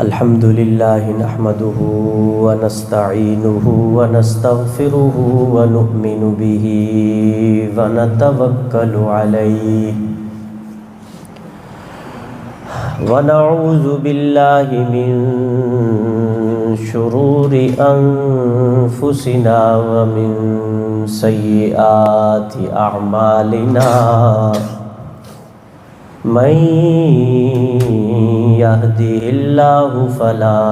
الحمد لله نحمده ونستعينه ونستغفره ونؤمن به ونتوكل عليه ونعوذ بالله من شرور أنفسنا ومن سيئات أعمالنا من يهده الله فلا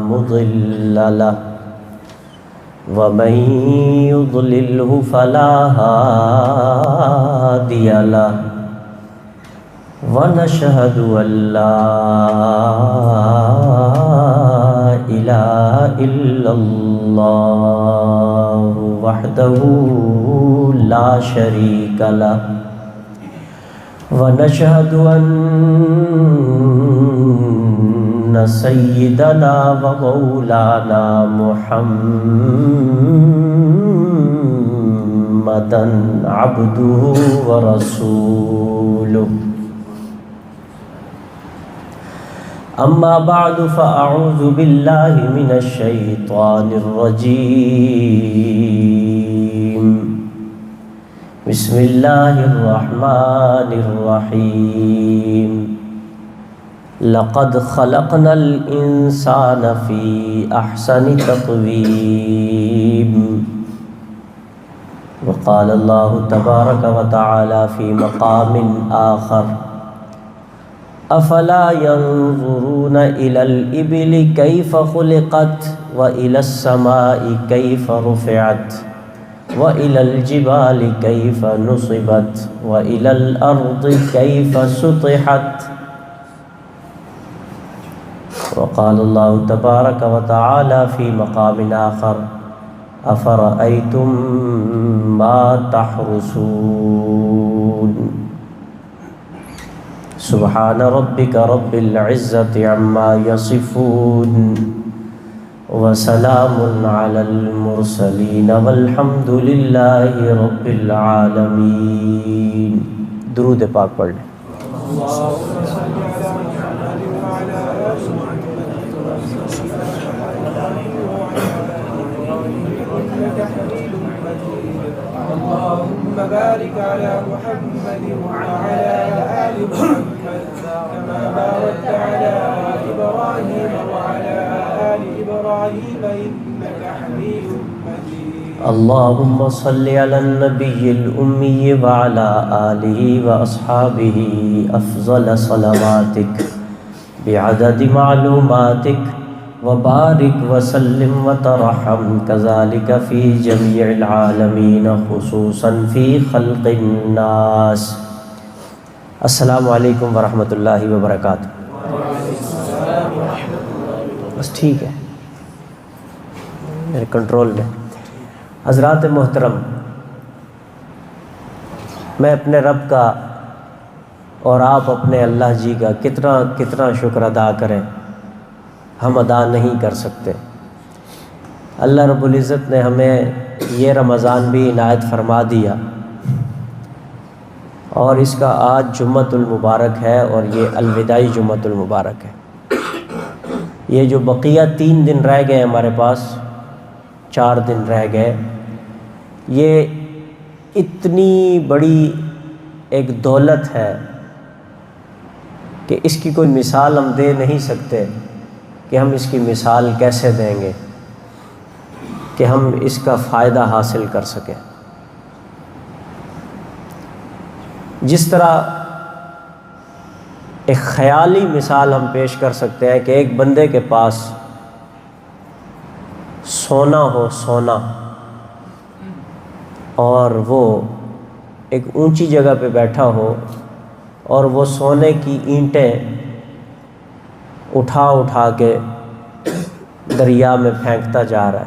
مضل له ومن يضلله فلا هادي له ونشهد أن لا إله إلا الله وحده لا شريك له ونشهد أن سيدنا ومولانا محمدا عبده ورسوله أما بعد فأعوذ بالله من الشيطان الرجيم بسم الله الرحمن الرحيم لقد خلقنا الإنسان في أحسن تقويم وقال الله تبارك وتعالى في مقام آخر أفلا ينظرون إلى الإبل كيف خلقت وإلى السماء كيف رفعت وإلى الجبال كيف نصبت وإلى الأرض كيف سطحت وقال الله تبارك وتعالى في مقام آخر أفرأيتم ما تحرثون سبحان ربك رب العزة عما يصفون وسلام على المرسلين والحمد لله رب العالمين. درود پاک پڑھ لیں. اللهم بارك على محمد وعلى آل محمد كما باركت على إبراهيم وعلى آل إبراهيم إنك حميد مجيد. اللهم صل على النبي الأمي وعلى آله وأصحابه أفضل صلواتك بعدد معلوماتك وبارك وسلم وترحم كذلك في جميع العالمين خصوصا في خلق الناس. السلام علیکم ورحمۃ اللہ وبرکاتہ. بس ٹھیک ہے میرے کنٹرول میں. حضرات محترم، میں اپنے رب کا اور آپ اپنے اللہ جی کا کتنا شکر ادا کریں، ہم ادا نہیں کر سکتے. اللہ رب العزت نے ہمیں یہ رمضان بھی عنایت فرما دیا، اور اس کا آج جمعۃ المبارک ہے اور یہ الوداعی جمعۃ المبارک ہے. یہ جو بقیہ 3 دن رہ گئے ہمارے پاس، 4 دن رہ گئے، یہ اتنی بڑی ایک دولت ہے کہ اس کی کوئی مثال ہم دے نہیں سکتے کہ ہم اس کی مثال کیسے دیں گے کہ ہم اس کا فائدہ حاصل کر سکیں. جس طرح ایک خیالی مثال ہم پیش کر سکتے ہیں کہ ایک بندے کے پاس سونا ہو، سونا، اور وہ ایک اونچی جگہ پہ بیٹھا ہو اور وہ سونے کی اینٹیں اٹھا کے دریا میں پھینکتا جا رہا ہے،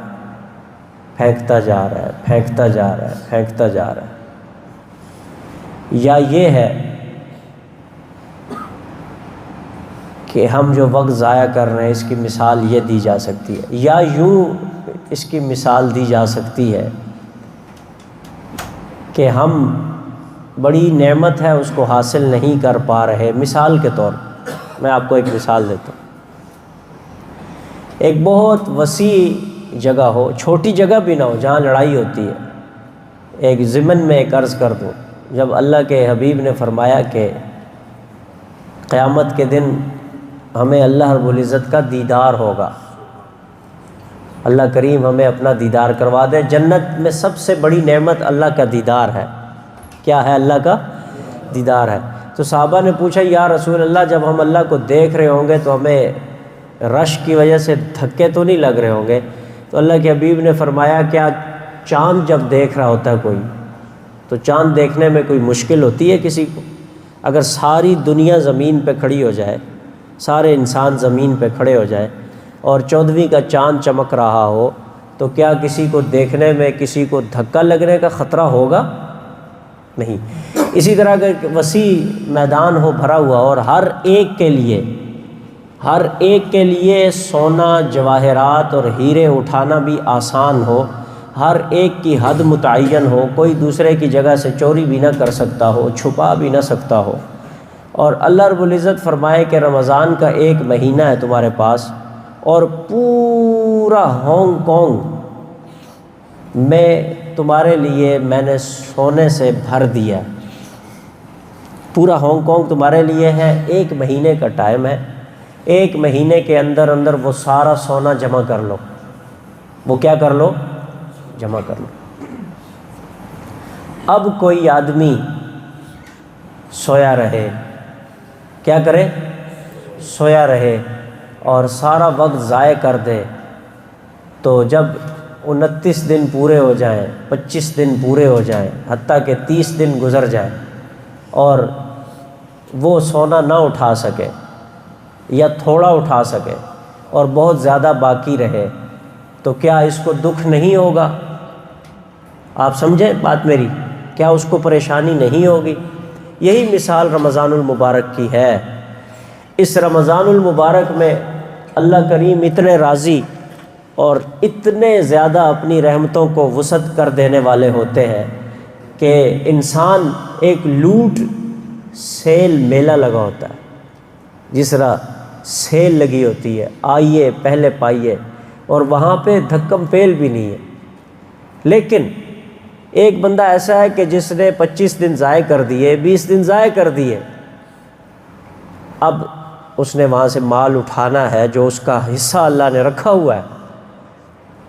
پھینکتا جا رہا ہے، پھینکتا جا رہا ہے، پھینکتا جا رہا ہے. یا یہ ہے کہ ہم جو وقت ضائع کر رہے ہیں اس کی مثال یہ دی جا سکتی ہے، یا یوں اس کی مثال دی جا سکتی ہے کہ ہم بڑی نعمت ہے اس کو حاصل نہیں کر پا رہے۔ مثال کے طور میں آپ کو ایک مثال دیتا ہوں۔ ایک بہت وسیع جگہ ہو، چھوٹی جگہ بھی نہ ہو جہاں لڑائی ہوتی ہے۔ ایک ضمن میں ایک عرض کر دوں، جب اللہ کے حبیب نے فرمایا کہ قیامت کے دن ہمیں اللہ رب العزت کا دیدار ہوگا، اللہ کریم ہمیں اپنا دیدار کروا دے۔ جنت میں سب سے بڑی نعمت اللہ کا دیدار ہے۔ کیا ہے؟ اللہ کا دیدار ہے۔ تو صحابہ نے پوچھا یا رسول اللہ، جب ہم اللہ کو دیکھ رہے ہوں گے تو ہمیں رش کی وجہ سے دھکے تو نہیں لگ رہے ہوں گے؟ تو اللہ کے حبیب نے فرمایا کیا چاند جب دیکھ رہا ہوتا ہے کوئی، تو چاند دیکھنے میں کوئی مشکل ہوتی ہے کسی کو؟ اگر ساری دنیا زمین پہ کھڑی ہو جائے، سارے انسان زمین پہ کھڑے ہو جائے اور 14ویں کا چاند چمک رہا ہو، تو کیا کسی کو دیکھنے میں کسی کو دھکا لگنے کا خطرہ ہوگا؟ نہیں۔ اسی طرح اگر وسیع میدان ہو بھرا ہوا اور ہر ایک کے لیے سونا، جواہرات اور ہیرے اٹھانا بھی آسان ہو، ہر ایک کی حد متعین ہو، کوئی دوسرے کی جگہ سے چوری بھی نہ کر سکتا ہو، چھپا بھی نہ سکتا ہو، اور اللہ رب العزت فرمائے کہ رمضان کا ایک مہینہ ہے تمہارے پاس اور پورا ہانگ کانگ میں تمہارے لیے میں نے سونے سے بھر دیا، پورا ہانگ کانگ تمہارے لیے ہے، ایک مہینے کا ٹائم ہے، ایک مہینے کے اندر اندر وہ سارا سونا جمع کر لو۔ وہ کیا کر لو؟ جمع کر لو۔ اب کوئی آدمی سویا رہے، کیا کرے؟ سویا رہے اور سارا وقت ضائع کر دے، تو جب 29 دن پورے ہو جائیں، 25 دن پورے ہو جائیں، حتیٰ کہ 30 دن گزر جائیں اور وہ سونا نہ اٹھا سکے یا تھوڑا اٹھا سکے اور بہت زیادہ باقی رہے، تو کیا اس کو دکھ نہیں ہوگا؟ آپ سمجھیں بات میری، کیا اس کو پریشانی نہیں ہوگی؟ یہی مثال رمضان المبارک کی ہے۔ اس رمضان المبارک میں اللہ کریم اتنے راضی اور اتنے زیادہ اپنی رحمتوں کو وسعت کر دینے والے ہوتے ہیں کہ انسان ایک لوٹ سیل میلہ لگا ہوتا ہے، جس طرح سیل لگی ہوتی ہے، آئیے پہلے پائیے، اور وہاں پہ دھکم پیل بھی نہیں ہے۔ لیکن ایک بندہ ایسا ہے کہ جس نے 25 دن ضائع کر دیے، 20 دن ضائع کر دیے، اب اس نے وہاں سے مال اٹھانا ہے جو اس کا حصہ اللہ نے رکھا ہوا ہے۔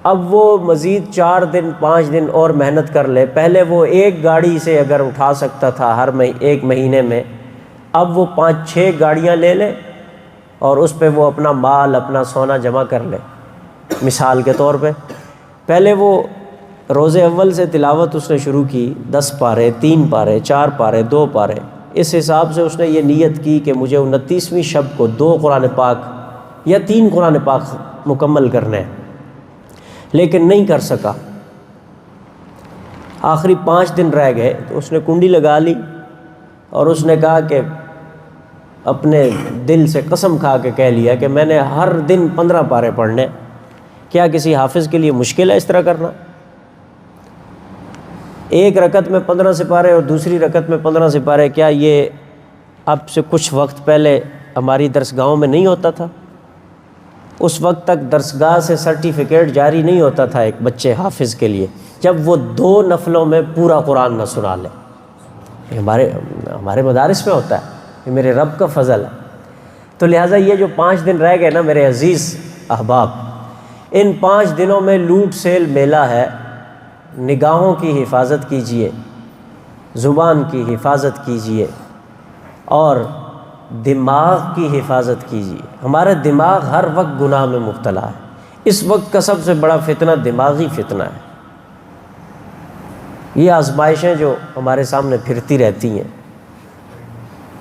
اب وہ مزید 4 دن 5 دن اور محنت کر لے۔ پہلے وہ ایک گاڑی سے اگر اٹھا سکتا تھا ہر ایک مہینے میں، اب وہ 5-6 گاڑیاں لے لے اور اس پہ وہ اپنا مال، اپنا سونا جمع کر لے۔ مثال کے طور پہ پہلے وہ روزے اول سے تلاوت اس نے شروع کی، 10 پارے، 3 پارے، 4 پارے، 2 پارے، اس حساب سے اس نے یہ نیت کی کہ مجھے 29ویں شب کو 2 قرآن پاک یا 3 قرآن پاک مکمل کرنے ہیں، لیکن نہیں کر سکا۔ آخری 5 دن رہ گئے تو اس نے کنڈی لگا لی اور اس نے کہا کہ اپنے دل سے قسم کھا کے کہہ لیا کہ میں نے ہر دن 15 پارے پڑھنے۔ کیا کسی حافظ کے لیے مشکل ہے اس طرح کرنا؟ ایک رکعت میں 15 سپارے اور دوسری رکعت میں 15 سپارے، کیا یہ اب سے کچھ وقت پہلے ہماری درسگاہوں میں نہیں ہوتا تھا؟ اس وقت تک درسگاہ سے سرٹیفکیٹ جاری نہیں ہوتا تھا ایک بچے حافظ کے لیے جب وہ 2 نفلوں میں پورا قرآن نہ سنا لے۔ ہمارے مدارس میں ہوتا ہے، یہ میرے رب کا فضل ہے۔ تو لہٰذا یہ جو 5 دن رہ گئے نا میرے عزیز احباب، ان 5 دنوں میں لوٹ سیل میلہ ہے۔ نگاہوں کی حفاظت کیجئے، زبان کی حفاظت کیجئے اور دماغ کی حفاظت کیجئے۔ ہمارا دماغ ہر وقت گناہ میں مبتلا ہے۔ اس وقت کا سب سے بڑا فتنہ دماغی فتنہ ہے۔ یہ آزمائشیں جو ہمارے سامنے پھرتی رہتی ہیں،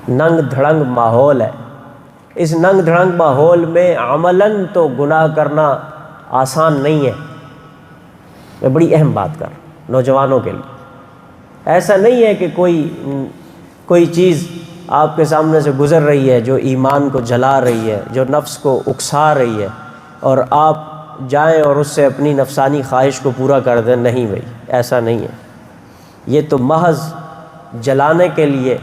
ننگ دھڑنگ ماحول ہے۔ اس ننگ دھڑنگ ماحول میں عملاً تو گناہ کرنا آسان نہیں ہے۔ میں بڑی اہم بات کر رہا ہوں نوجوانوں کے لیے۔ ایسا نہیں ہے کہ کوئی چیز آپ کے سامنے سے گزر رہی ہے جو ایمان کو جلا رہی ہے، جو نفس کو اکسا رہی ہے، اور آپ جائیں اور اس سے اپنی نفسانی خواہش کو پورا کر دیں۔ نہیں بھائی، ایسا نہیں ہے۔ یہ تو محض جلانے کے لیے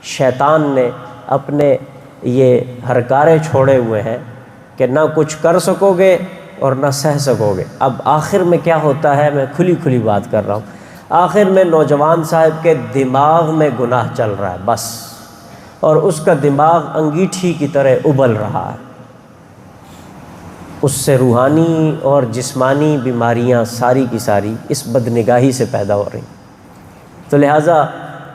شیطان نے اپنے یہ ہرکارے چھوڑے ہوئے ہیں کہ نہ کچھ کر سکو گے اور نہ سہ سکو گے۔ اب آخر میں کیا ہوتا ہے، میں کھلی بات کر رہا ہوں، آخر میں نوجوان صاحب کے دماغ میں گناہ چل رہا ہے بس، اور اس کا دماغ انگیٹھی کی طرح ابل رہا ہے، اس سے روحانی اور جسمانی بیماریاں ساری کی ساری اس بدنگاہی سے پیدا ہو رہی۔ تو لہٰذا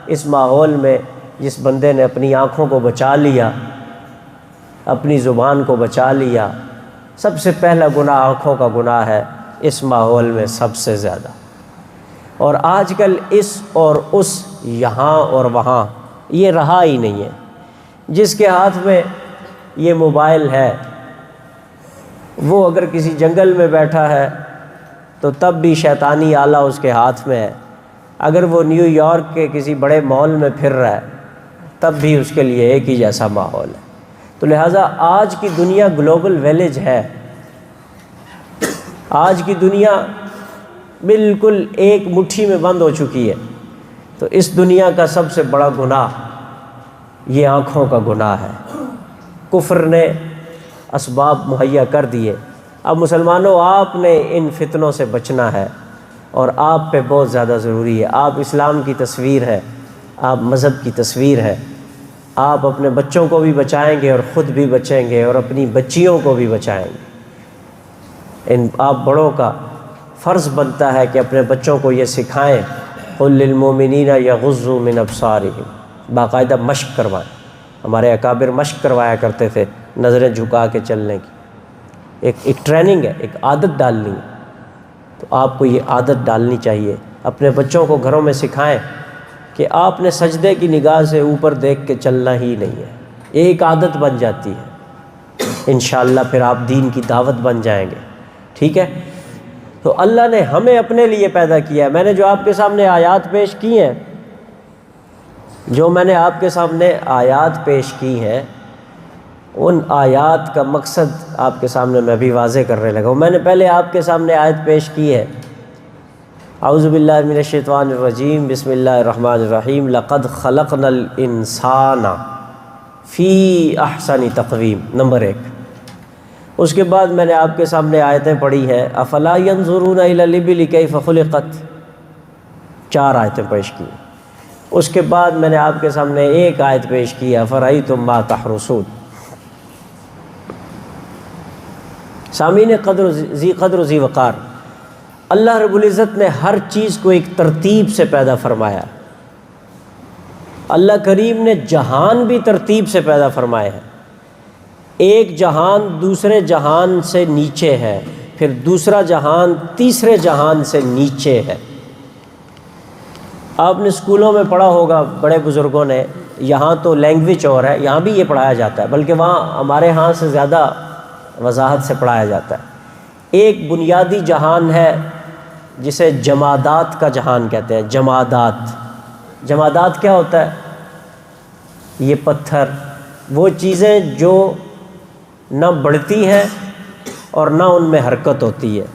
اس ماحول میں جس بندے نے اپنی آنکھوں کو بچا لیا، اپنی زبان کو بچا لیا، سب سے پہلا گناہ آنکھوں کا گناہ ہے اس ماحول میں سب سے زیادہ۔ اور آج کل اس اور اس، یہاں اور وہاں، یہ رہا ہی نہیں ہے۔ جس کے ہاتھ میں یہ موبائل ہے وہ اگر کسی جنگل میں بیٹھا ہے تو تب بھی شیطانی آلہ اس کے ہاتھ میں ہے، اگر وہ نیو یارک کے کسی بڑے مال میں پھر رہا ہے تب بھی اس کے لیے ایک ہی جیسا ماحول ہے۔ تو لہٰذا آج کی دنیا گلوبل ویلیج ہے، آج کی دنیا بالکل ایک مٹھی میں بند ہو چکی ہے۔ تو اس دنیا کا سب سے بڑا گناہ یہ آنکھوں کا گناہ ہے۔ کفر نے اسباب مہیا کر دیے، اب مسلمانوں آپ نے ان فتنوں سے بچنا ہے، اور آپ پہ بہت زیادہ ضروری ہے۔ آپ اسلام کی تصویر ہے، آپ مذہب کی تصویر ہے، آپ اپنے بچوں کو بھی بچائیں گے اور خود بھی بچیں گے اور اپنی بچیوں کو بھی بچائیں گے۔ آپ بڑوں کا فرض بنتا ہے کہ اپنے بچوں کو یہ سکھائیں، قُل لِّلْمُؤْمِنِينَ يَغُضُّوا مِنْ أَبْصَارِهِمْ، باقاعدہ مشق کروائیں۔ ہمارے اکابر مشق کروایا کرتے تھے نظریں جھکا کے چلنے کی، ایک ٹریننگ ہے، ایک عادت ڈالنی ہے۔ تو آپ کو یہ عادت ڈالنی چاہیے، اپنے بچوں کو گھروں میں سکھائیں کہ آپ نے سجدے کی نگاہ سے اوپر دیکھ کے چلنا ہی نہیں ہے، ایک عادت بن جاتی ہے، انشاءاللہ پھر آپ دین کی دعوت بن جائیں گے، ٹھیک ہے؟ تو اللہ نے ہمیں اپنے لیے پیدا کیا ہے۔ میں نے جو آپ کے سامنے آیات پیش کی ہیں، ان آیات کا مقصد آپ کے سامنے میں بھی واضح کرنے لگا ہوں۔ میں نے پہلے آپ کے سامنے آیت پیش کی ہے، اعوذ باللہ من الشیطان الرجیم، بسم اللہ الرحمن الرحیم، لقد خلقنا الانسان فی احسن تقویم، نمبر 1۔ اس کے بعد میں نے آپ کے سامنے آیتیں پڑھی ہیں، افلا ینظرون الی الابل کیف خلقت، 4 آیتیں پیش کی۔ اس کے بعد میں نے آپ کے سامنے ایک آیت پیش کی، افرأیتم ما تحرثون۔ سامعین ذی قدر و ذی وقار، اللہ رب العزت نے ہر چیز کو ایک ترتیب سے پیدا فرمایا۔ اللہ کریم نے جہان بھی ترتیب سے پیدا فرمائے ہیں۔ ایک جہان دوسرے جہان سے نیچے ہے، پھر دوسرا جہان تیسرے جہان سے نیچے ہے۔ آپ نے اسکولوں میں پڑھا ہوگا بڑے بزرگوں نے، یہاں تو لینگویج اور ہے، یہاں بھی یہ پڑھایا جاتا ہے، بلکہ وہاں ہمارے ہاں سے زیادہ وضاحت سے پڑھایا جاتا ہے۔ ایک بنیادی جہان ہے جسے جمادات کا جہان کہتے ہیں۔ جمادات کیا ہوتا ہے؟ یہ پتھر، وہ چیزیں جو نہ بڑھتی ہیں اور نہ ان میں حرکت ہوتی ہے،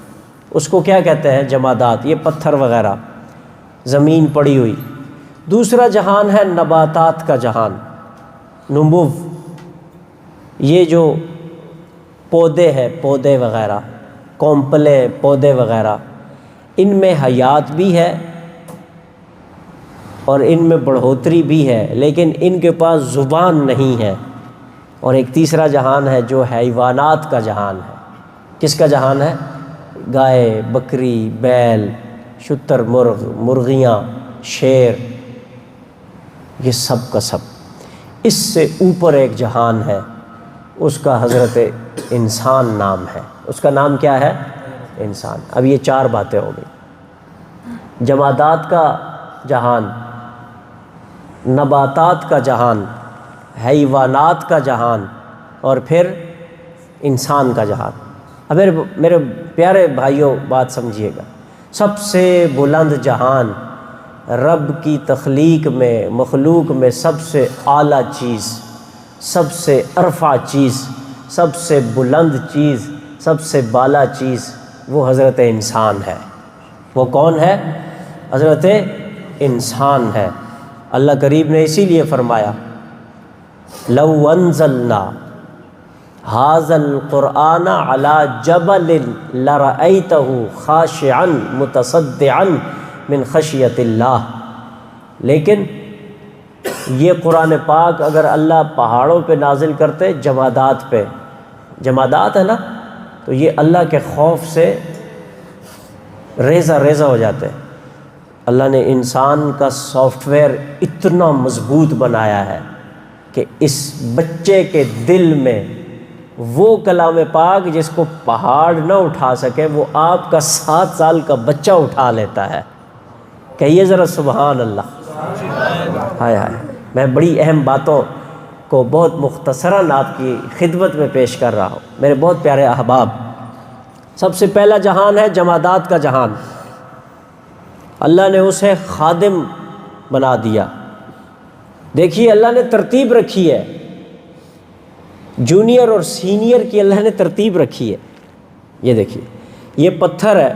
اس کو کیا کہتے ہیں؟ جمادات، یہ پتھر وغیرہ، زمین پڑی ہوئی۔ دوسرا جہان ہے نباتات کا جہان، نمو، یہ جو پودے ہیں، پودے وغیرہ، کومپلے پودے وغیرہ، ان میں حیات بھی ہے اور ان میں بڑھوتری بھی ہے، لیکن ان کے پاس زبان نہیں ہے۔ اور ایک تیسرا جہان ہے جو حیوانات کا جہان ہے۔ کس کا جہان ہے؟ گائے، بکری، بیل، شتر مرغ، مرغیاں، شیر، یہ سب کا سب۔ اس سے اوپر ایک جہان ہے، اس کا حضرت انسان نام ہے۔ اس کا نام کیا ہے؟ انسان۔ اب یہ 4 باتیں ہو گئی، جمادات کا جہان، نباتات کا جہان، حیوانات کا جہان، اور پھر انسان کا جہان۔ اب میرے پیارے بھائیوں بات سمجھیے گا، سب سے بلند جہان، رب کی تخلیق میں، مخلوق میں سب سے اعلیٰ چیز، سب سے ارفع چیز، سب سے بلند چیز، سب سے بالا چیز، وہ حضرت انسان ہے۔ وہ کون ہے؟ حضرت انسان ہے۔ اللہ کریم نے اسی لیے فرمایا لو انزلنا ھذا القرآن علی جبل لرأیتہ خاشعا متصدعا من خشیۃ اللہ، لیکن یہ قرآن پاک اگر اللہ پہاڑوں پہ نازل کرتے، جمادات پہ، جمادات ہے نا، تو یہ اللہ کے خوف سے ریزہ ریزہ ہو جاتے ہیں۔ اللہ نے انسان کا سافٹ ویئر اتنا مضبوط بنایا ہے کہ اس بچے کے دل میں وہ کلام پاک جس کو پہاڑ نہ اٹھا سکے، وہ آپ کا 7 سال کا بچہ اٹھا لیتا ہے۔ کہیے ذرا سبحان اللہ۔ ہائے ہائے، میں بڑی اہم باتوں کو بہت مختصراً آپ کی خدمت میں پیش کر رہا ہوں میرے بہت پیارے احباب۔ سب سے پہلا جہان ہے جمادات کا جہان۔ اللہ نے اسے خادم بنا دیا۔ دیکھیے اللہ نے ترتیب رکھی ہے، جونیئر اور سینئر کی اللہ نے ترتیب رکھی ہے۔ یہ دیکھیے، یہ پتھر ہے،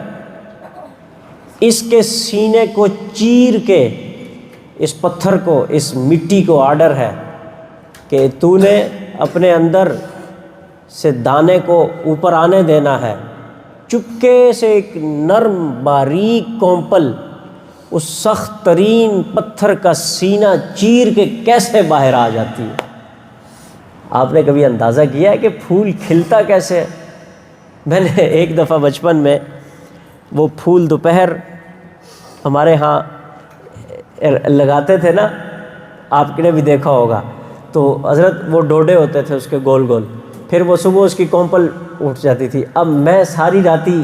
اس کے سینے کو چیر کے اس پتھر کو، اس مٹی کو آرڈر ہے کہ تو نے اپنے اندر سے دانے کو اوپر آنے دینا ہے۔ چپکے سے ایک نرم باریک کونپل اس سخت ترین پتھر کا سینہ چیر کے کیسے باہر آ جاتی ہے۔ آپ نے کبھی اندازہ کیا ہے کہ پھول کھلتا کیسے ہے؟ میں نے ایک دفعہ بچپن میں وہ پھول دوپہر ہمارے ہاں لگاتے تھے نا، آپ نے بھی دیکھا ہوگا، تو حضرت وہ ڈوڈے ہوتے تھے اس کے گول گول، پھر وہ صبح اس کی کونپل اٹھ جاتی تھی۔ اب میں ساری راتی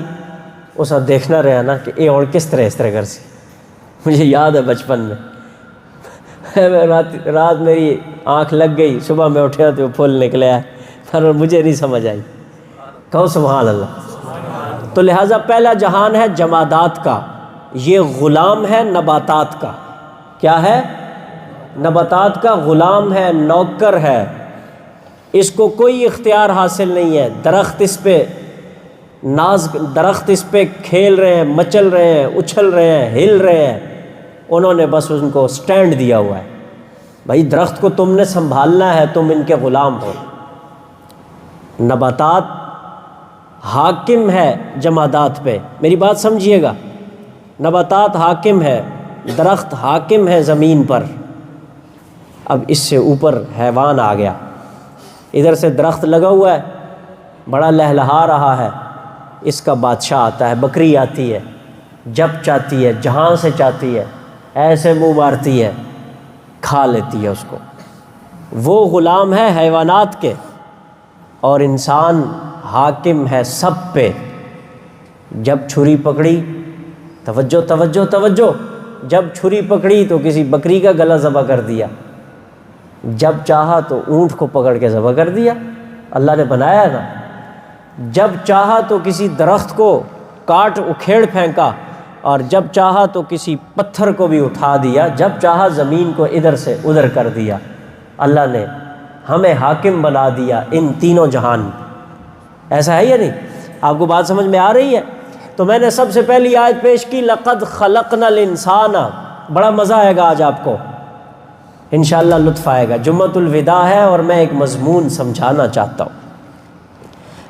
اس وقت دیکھنا رہا نا کہ یہ اور کس طرح اس طرح کر سی، مجھے یاد ہے بچپن میں رات میری آنکھ لگ گئی، صبح میں اٹھا تو وہ پھول نکلے آئے، پر مجھے نہیں سمجھ آئی۔ کہو سبحان اللہ۔ تو لہٰذا پہلا جہان ہے جمادات کا، یہ غلام ہے نباتات کا۔ کیا ہے؟ نباتات کا غلام ہے، نوکر ہے، اس کو کوئی اختیار حاصل نہیں ہے۔ درخت اس پہ درخت اس پہ کھیل رہے ہیں، مچل رہے ہیں، اچھل رہے ہیں، ہل رہے ہیں، انہوں نے بس ان کو سٹینڈ دیا ہوا ہے۔ بھائی درخت کو تم نے سنبھالنا ہے، تم ان کے غلام ہو۔ نباتات حاکم ہے جمادات پہ، میری بات سمجھیے گا، نباتات حاکم ہے، درخت حاکم ہے زمین پر۔ اب اس سے اوپر حیوان آ گیا، ادھر سے درخت لگا ہوا ہے، بڑا لہلہا رہا ہے، اس کا بادشاہ آتا ہے، بکری آتی ہے، جب چاہتی ہے، جہاں سے چاہتی ہے، ایسے منہ مارتی ہے، کھا لیتی ہے اس کو۔ وہ غلام ہے حیوانات کے، اور انسان حاکم ہے سب پہ۔ جب چھری پکڑی، توجہ توجہ توجہ، جب چھری پکڑی تو کسی بکری کا گلا ذبح کر دیا، جب چاہا تو اونٹ کو پکڑ کے ذبح کر دیا، اللہ نے بنایا نا۔ جب چاہا تو کسی درخت کو کاٹ اکھیڑ پھینکا، اور جب چاہا تو کسی پتھر کو بھی اٹھا دیا، جب چاہا زمین کو ادھر سے ادھر کر دیا۔ اللہ نے ہمیں حاکم بنا دیا ان تینوں جہان۔ ایسا ہے یا نہیں؟ آپ کو بات سمجھ میں آ رہی ہے؟ تو میں نے سب سے پہلی آیت پیش کی لَقَدْ خَلَقْنَا الْإِنسَانَ، بڑا مزہ آئے گا آج آپ کو، انشاءاللہ لطف آئے گا۔ جمعۃ الوداع ہے اور میں ایک مضمون سمجھانا چاہتا ہوں۔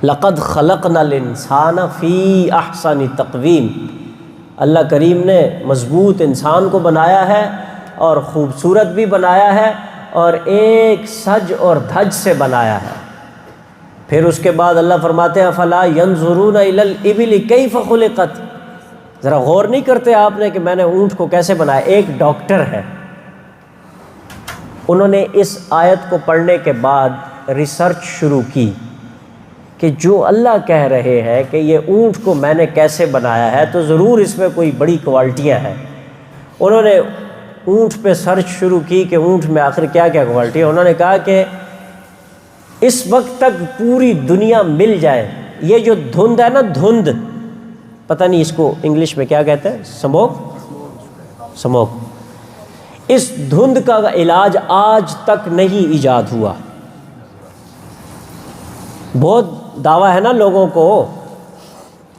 لَقَدْ خَلَقْنَا الْإِنسَانَ فِي أَحْسَنِ تَقْوِيمٍ، اللہ کریم نے مضبوط انسان کو بنایا ہے اور خوبصورت بھی بنایا ہے، اور ایک سج اور دھج سے بنایا ہے۔ پھر اس کے بعد اللہ فرماتے ہیں فَلَا يَنظُرُونَ إِلَى الْإِبِلِ كَيْفَ خُلِقَتْ، ذرا غور نہیں کرتے آپ نے کہ میں نے اونٹ کو کیسے بنایا۔ ایک ڈاکٹر ہے، انہوں نے اس آیت کو پڑھنے کے بعد ریسرچ شروع کی کہ جو اللہ کہہ رہے ہیں کہ یہ اونٹ کو میں نے کیسے بنایا ہے تو ضرور اس میں کوئی بڑی کوالٹیاں ہیں۔ انہوں نے اونٹ پہ سرچ شروع کی کہ اونٹ میں آخر کیا کیا کوالٹی ہے۔ انہوں نے کہا کہ اس وقت تک پوری دنیا مل جائے، یہ جو دھند ہے نا، دھند، پتہ نہیں اس کو انگلش میں کیا کہتے ہیں، سموک، اس دھند کا علاج آج تک نہیں ایجاد ہوا۔ بہت دعویٰ ہے نا لوگوں کو،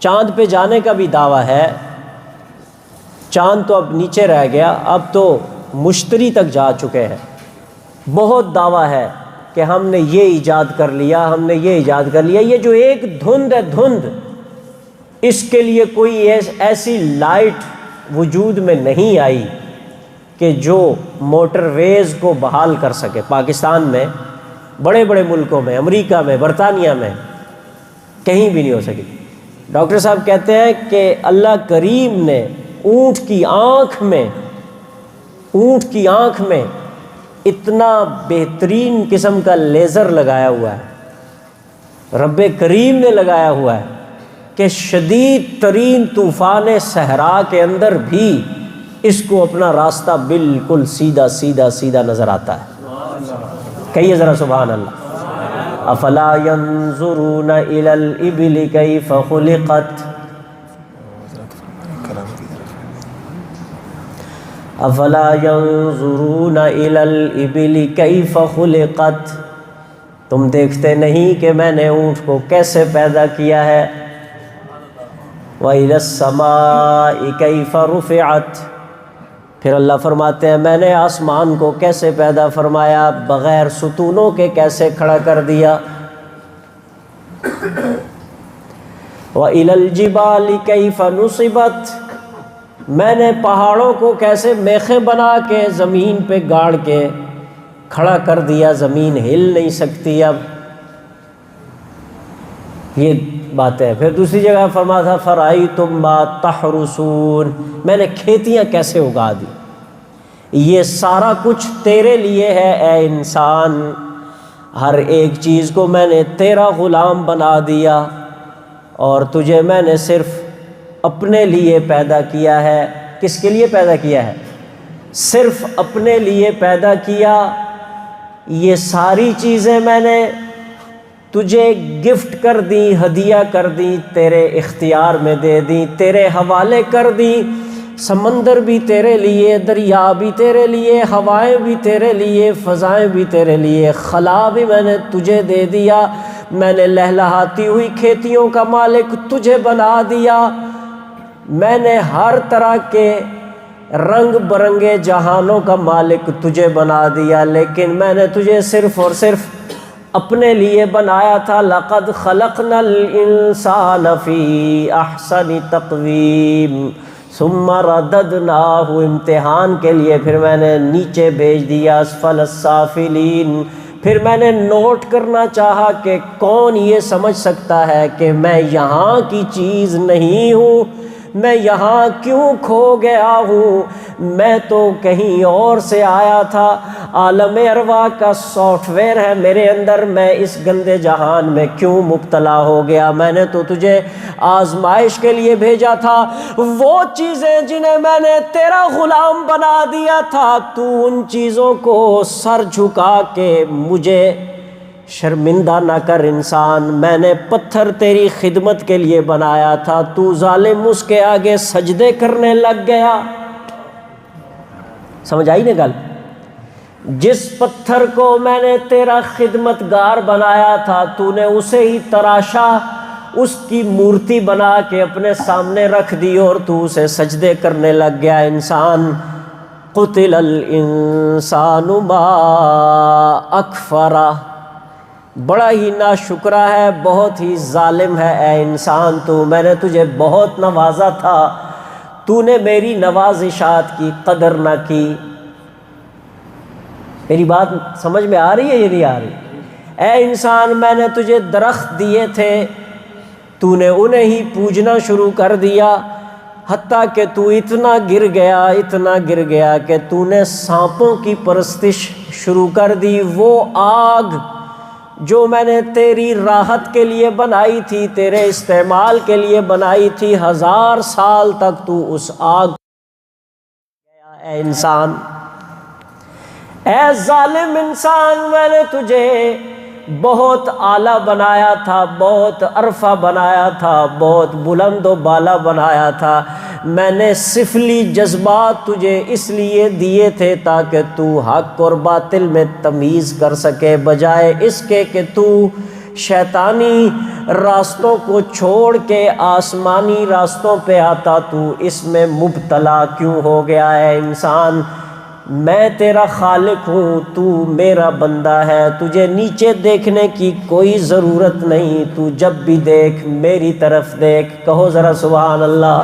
چاند پہ جانے کا بھی دعویٰ ہے، چاند تو اب نیچے رہ گیا، اب تو مشتری تک جا چکے ہیں. بہت دعویٰ ہے کہ ہم نے یہ ایجاد کر لیا، ہم نے یہ ایجاد کر لیا. یہ جو ایک دھند ہے، دھند، اس کے لیے کوئی ایسی لائٹ وجود میں نہیں آئی کہ جو موٹر ویز کو بحال کر سکے. پاکستان میں، بڑے بڑے ملکوں میں، امریکہ میں، برطانیہ میں کہیں بھی نہیں ہو سکی. ڈاکٹر صاحب کہتے ہیں کہ اللہ کریم نے اونٹ کی آنکھ میں اتنا بہترین قسم کا لیزر لگایا ہوا ہے، رب کریم نے لگایا ہوا ہے کہ شدید ترین طوفان صحرا کے اندر بھی اس کو اپنا راستہ بالکل سیدھا سیدھا سیدھا نظر آتا ہے. کہیے ذرا سبحان اللہ. افلا ينظرون الى الابل كيف خلقت افلا ينظرون الى الابل كيف خلقت. تم دیکھتے نہیں کہ میں نے اونٹ کو کیسے پیدا کیا ہے. وَإِلَى السَّمَاءِ كَيْفَ رُفِعَتْ. پھر اللہ فرماتے ہیں میں نے آسمان کو کیسے پیدا فرمایا، بغیر ستونوں کے کیسے کھڑا کر دیا. وَإِلَى الْجِبَالِ كَيْفَ نُصِبَتْ. میں نے پہاڑوں کو کیسے میخیں بنا کے زمین پہ گاڑ کے کھڑا کر دیا، زمین ہل نہیں سکتی. اب یہ بات ہے. پھر دوسری جگہ فرمایا تھا فَرَأَيْتُم مَّا تَحْرُثُونَ. میں نے کھیتیاں کیسے اگا دی. یہ سارا کچھ تیرے لیے ہے اے انسان. ہر ایک چیز کو میں نے تیرا غلام بنا دیا اور تجھے میں نے صرف اپنے لیے پیدا کیا ہے. کس کے لیے پیدا کیا ہے؟ صرف اپنے لیے پیدا کیا. یہ ساری چیزیں میں نے تجھے گفٹ کر دی، ہدیہ کر دی، تیرے اختیار میں دے دی، تیرے حوالے کر دی. سمندر بھی تیرے لیے، دریا بھی تیرے لیے، ہوائیں بھی تیرے لیے، فضائیں بھی تیرے لیے، خلا بھی میں نے تجھے دے دیا. میں نے لہلہاتی ہوئی کھیتیوں کا مالک تجھے بنا دیا. میں نے ہر طرح کے رنگ برنگے جہانوں کا مالک تجھے بنا دیا، لیکن میں نے تجھے صرف اور صرف اپنے لیے بنایا تھا. لَقَدْ خَلَقْنَا الْإِنسَانَ فِي أَحْسَنِ تَقْوِيمٍ ثُمَّ رَدَدْنَاهُ. امتحان کے لیے پھر میں نے نیچے بھیج دیا، اسفل السافلین. پھر میں نے نوٹ کرنا چاہا کہ کون یہ سمجھ سکتا ہے کہ میں یہاں کی چیز نہیں ہوں، میں یہاں کیوں کھو گیا ہوں، میں تو کہیں اور سے آیا تھا. عالم ارواح کا سافٹ ویئر ہے میرے اندر، میں اس گندے جہان میں کیوں مبتلا ہو گیا. میں نے تو تجھے آزمائش کے لیے بھیجا تھا. وہ چیزیں جنہیں میں نے تیرا غلام بنا دیا تھا، تو ان چیزوں کو سر جھکا کے مجھے شرمندہ نہ کر انسان. میں نے پتھر تیری خدمت کے لیے بنایا تھا، تو ظالم اس کے آگے سجدے کرنے لگ گیا. سمجھ آئی نا گل؟ جس پتھر کو میں نے تیرا خدمت گار بنایا تھا، تو نے اسے ہی تراشا، اس کی مورتی بنا کے اپنے سامنے رکھ دی اور تو اسے سجدے کرنے لگ گیا. انسان قتل الانسان ما اکفرہ. بڑا ہی ناشکرا ہے، بہت ہی ظالم ہے اے انسان تو. میں نے تجھے بہت نوازا تھا، تو نے میری نوازشات کی قدر نہ کی. میری بات سمجھ میں آ رہی ہے یہ نہیں آ رہی؟ اے انسان میں نے تجھے درخت دیے تھے، تو نے انہیں ہی پوجنا شروع کر دیا، حتیٰ کہ تو اتنا گر گیا کہ تو نے سانپوں کی پرستش شروع کر دی. وہ آگ جو میں نے تیری راحت کے لیے بنائی تھی، تیرے استعمال کے لیے بنائی تھی، 1000 سال تک تو اس آگ گیا. اے انسان، اے ظالم انسان، میں نے تجھے بہت اعلیٰ بنایا تھا، بہت عرفہ بنایا تھا، بہت بلند و بالا بنایا تھا. میں نے سفلی جذبات تجھے اس لیے دیے تھے تاکہ تو حق اور باطل میں تمیز کر سکے، بجائے اس کے کہ تو شیطانی راستوں کو چھوڑ کے آسمانی راستوں پہ آتا. تو اس میں مبتلا کیوں ہو گیا ہے انسان؟ میں تیرا خالق ہوں، تو میرا بندہ ہے، تجھے نیچے دیکھنے کی کوئی ضرورت نہیں، تو جب بھی دیکھ میری طرف دیکھ۔ کہو ذرا سبحان اللہ۔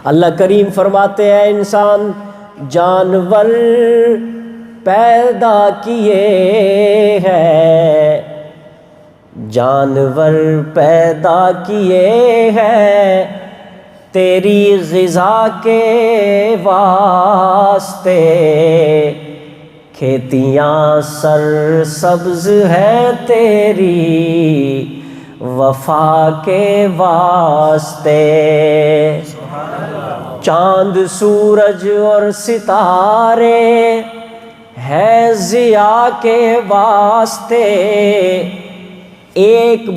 اللہ کریم فرماتے ہیں انسان جانور پیدا کیے ہیں، جانور پیدا کیے ہیں تیری غذا کے واسطے، کھیتیاں سر سبز ہے تیری وفا کے واسطے، چاند سورج اور ستارے ہے ضیاء کے واسطے، ایک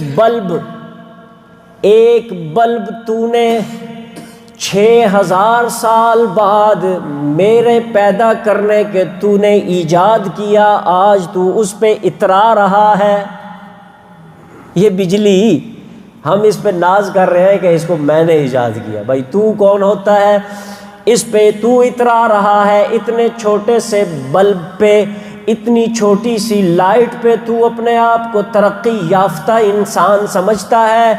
بلب تو نے 6000 سال بعد میرے پیدا کرنے کے تو نے ایجاد کیا، آج تو اس پہ اترا رہا ہے۔ یہ بجلی ہم اس پہ ناز کر رہے ہیں کہ اس کو میں نے ایجاد کیا، بھائی تو کون ہوتا ہے؟ اس پہ تو اترا رہا ہے، اتنے چھوٹے سے بلب پہ، اتنی چھوٹی سی لائٹ پہ تو اپنے آپ کو ترقی یافتہ انسان سمجھتا ہے۔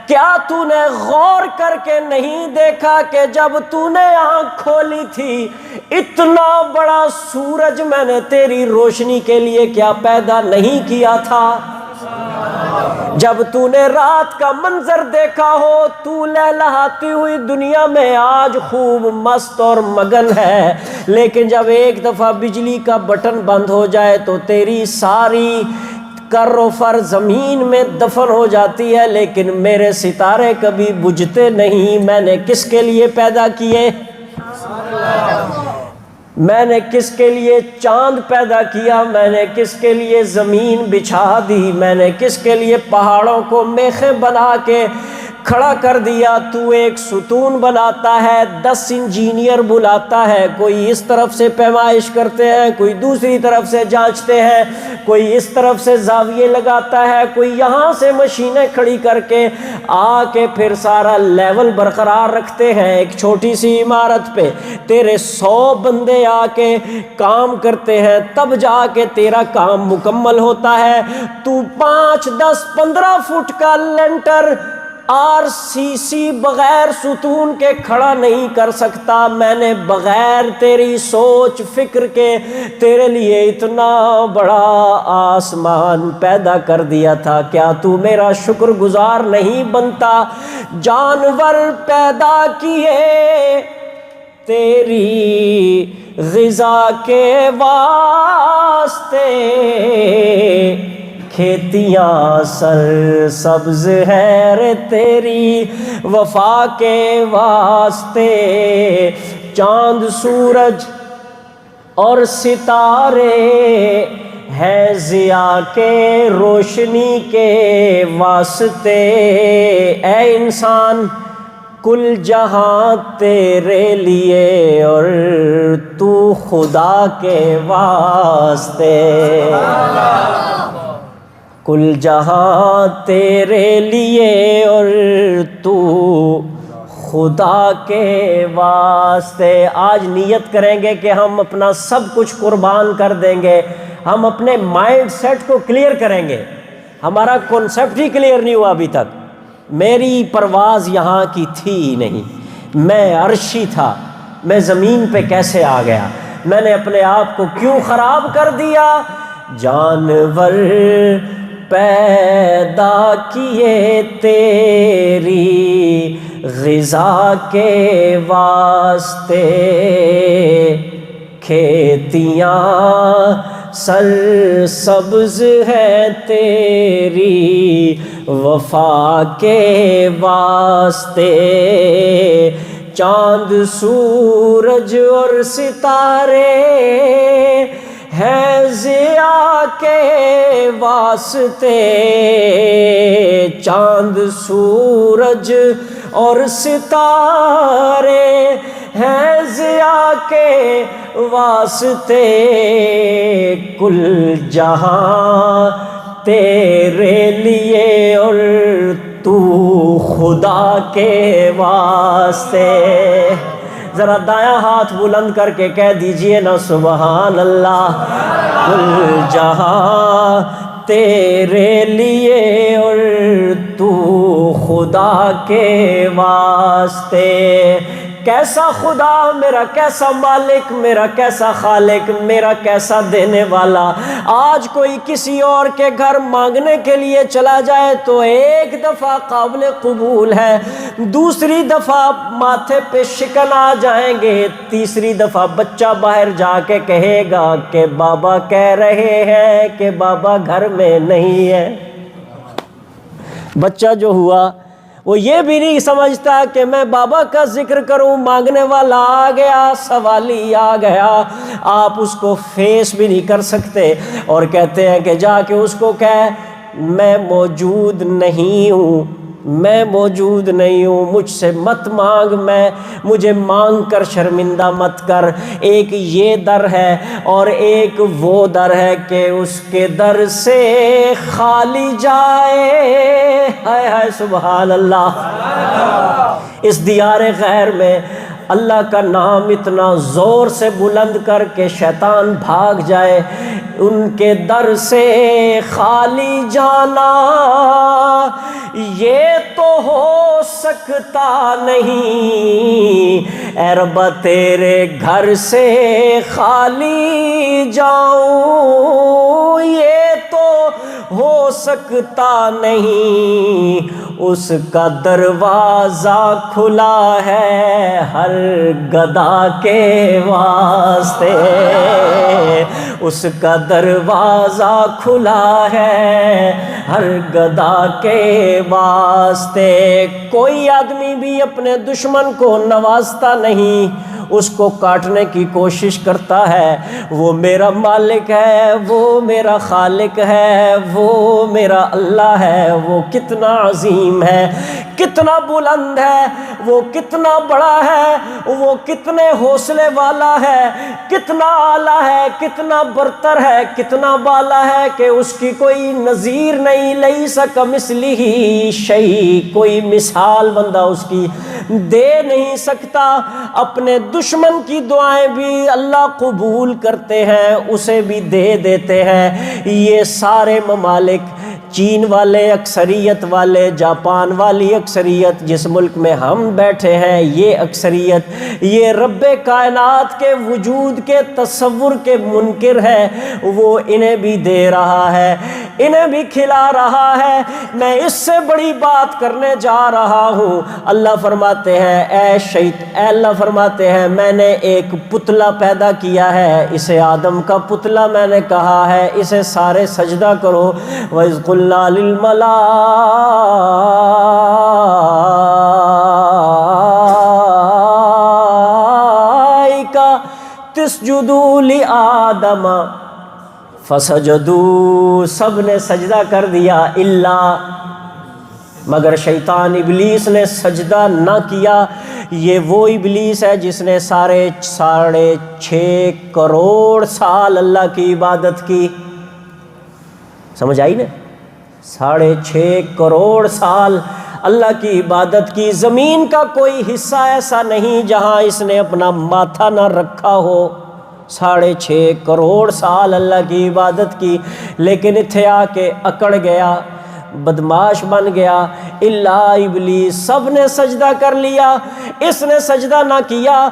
کیا تو نے غور کر کے نہیں دیکھا کہ جب تو نے آنکھ کھولی تھی اتنا بڑا سورج میں نے تیری روشنی کے لیے کیا پیدا نہیں کیا تھا؟ جب تو نے رات کا منظر دیکھا ہو، تو لہلہاتی ہوئی دنیا میں آج خوب مست اور مگن ہے، لیکن جب ایک دفعہ بجلی کا بٹن بند ہو جائے تو تیری ساری کر و فر زمین میں دفن ہو جاتی ہے، لیکن میرے ستارے کبھی بجھتے نہیں۔ میں نے کس کے لیے پیدا کیے؟ میں نے کس کے لیے چاند پیدا کیا؟ میں نے کس کے لیے زمین بچھا دی؟ میں نے کس کے لیے پہاڑوں کو میخیں بنا کے کھڑا کر دیا؟ تو ایک ستون بناتا ہے، 10 انجینئر بلاتا ہے، کوئی اس طرف سے پیمائش کرتے ہیں، کوئی دوسری طرف سے جانچتے ہیں، کوئی اس طرف سے زاویے لگاتا ہے، کوئی یہاں سے مشینیں کھڑی کر کے آ کے پھر سارا لیول برقرار رکھتے ہیں۔ ایک چھوٹی سی عمارت پہ تیرے 100 بندے آ کے کام کرتے ہیں، تب جا کے تیرا کام مکمل ہوتا ہے۔ تو 5، 10، 15 فٹ کا لینٹر RCC بغیر ستون کے کھڑا نہیں کر سکتا۔ میں نے بغیر تیری سوچ فکر کے تیرے لیے اتنا بڑا آسمان پیدا کر دیا تھا، کیا تو میرا شکر گزار نہیں بنتا؟ جانور پیدا کیے تیری غذا کے واسطے، کھیتیاں سر سبز ہے رے تیری وفا کے واسطے، چاند سورج اور ستارے ہے ضیاء کے روشنی کے واسطے۔ اے انسان کل جہاں تیرے لیے اور تو خدا کے واسطے، کل جہاں تیرے لیے اور تو خدا کے واسطے۔ آج نیت کریں گے کہ ہم اپنا سب کچھ قربان کر دیں گے، ہم اپنے مائنڈ سیٹ کو کلیئر کریں گے۔ ہمارا کنسیپٹ ہی کلیئر نہیں ہوا ابھی تک۔ میری پرواز یہاں کی تھی ہی نہیں، میں عرشی تھا، میں زمین پہ کیسے آ گیا؟ میں نے اپنے آپ کو کیوں خراب کر دیا؟ جانور پیدا کیے تیری غذا کے واسطے، کھیتیاں سر سبز ہے تیری وفا کے واسطے، چاند سورج اور ستارے ہے ضیاء کے واسطے، چاند سورج اور ستارے ہے ضیاء کے واسطے، کل جہاں تیرے لیے اور تو خدا کے واسطے۔ ذرا دایاں ہاتھ بلند کر کے کہہ دیجئے نا سبحان اللہ۔ کل جہاں تیرے لیے اور تو خدا کے واسطے، کیسا خدا، میرا کیسا مالک، میرا کیسا خالق، میرا کیسا دینے والا۔ آج کوئی کسی اور کے گھر مانگنے کے لیے چلا جائے تو ایک دفعہ قابل قبول ہے، دوسری دفعہ ماتھے پہ شکن آ جائیں گے، تیسری دفعہ بچہ باہر جا کے کہے گا کہ بابا کہہ رہے ہیں کہ بابا گھر میں نہیں ہے۔ بچہ جو ہوا وہ یہ بھی نہیں سمجھتا کہ میں بابا کا ذکر کروں، مانگنے والا آ گیا، سوالی آ گیا، آپ اس کو فیس بھی نہیں کر سکتے، اور کہتے ہیں کہ جا کے اس کو کہہ میں موجود نہیں ہوں، میں موجود نہیں ہوں، مجھ سے مت مانگ، مجھے مانگ کر شرمندہ مت کر۔ ایک یہ در ہے اور ایک وہ در ہے کہ اس کے در سے خالی جائے، ہائے ہائے سبحان اللہ۔ اس دیار غیر میں اللہ کا نام اتنا زور سے بلند کر کے شیطان بھاگ جائے، ان کے در سے خالی جانا یہ تو ہو سکتا نہیں، اے رب تیرے گھر سے خالی جاؤں یہ تو ہو سکتا نہیں، اس کا دروازہ کھلا ہے ہر گدھا کے واسطے، اس کا دروازہ کھلا ہے ہر گدھا کے واسطے۔ کوئی آدمی بھی اپنے دشمن کو نوازتا نہیں، اس کو کاٹنے کی کوشش کرتا ہے۔ وہ میرا مالک ہے، وہ میرا خالق ہے، وہ میرا اللہ ہے، وہ کتنا عظیم ہے، کتنا بلند ہے، وہ کتنا بڑا ہے، وہ کتنے حوصلے والا ہے، کتنا اعلیٰ ہے، کتنا برتر ہے، کتنا بالا ہے کہ اس کی کوئی نظیر نہیں، لیس کمثلہ شیء، کوئی مثال بندہ اس کی دے نہیں سکتا۔ اپنے دشمن کی دعائیں بھی اللہ قبول کرتے ہیں، اسے بھی دے دیتے ہیں۔ یہ سارے ممالک، چین والے اکثریت والے، جاپان والی اکثریت، جس ملک میں ہم بیٹھے ہیں یہ اکثریت، یہ رب کائنات کے وجود کے تصور کے منکر ہے، وہ انہیں بھی دے رہا ہے، انہیں بھی کھلا رہا ہے۔ میں اس سے بڑی بات کرنے جا رہا ہوں۔ اللہ فرماتے ہیں اے اللہ فرماتے ہیں میں نے ایک پتلا پیدا کیا ہے، اسے آدم کا پتلا میں نے کہا ہے، اسے سارے سجدہ کرو۔ وَإِذْ قُلْنَا لِلْمَلَائِكَةِ اسْجُدُوا لِآدَمَ فَسَجَدُوا، سب نے سجدہ کر دیا الا مگر شیطان ابلیس نے سجدہ نہ کیا۔ یہ وہ ابلیس ہے جس نے 6.5 کروڑ سال اللہ کی عبادت کی، سمجھ آئی نا؟ 6.5 کروڑ سال اللہ کی عبادت کی۔ زمین کا کوئی حصہ ایسا نہیں جہاں اس نے اپنا ماتھا نہ رکھا ہو۔ 6.5 کروڑ سال اللہ کی عبادت کی، لیکن اتھے آ کے اکڑ گیا، بدماش بن گیا۔ الا ابلیس، سب نے سجدہ کر لیا، اس نے سجدہ نہ کیا۔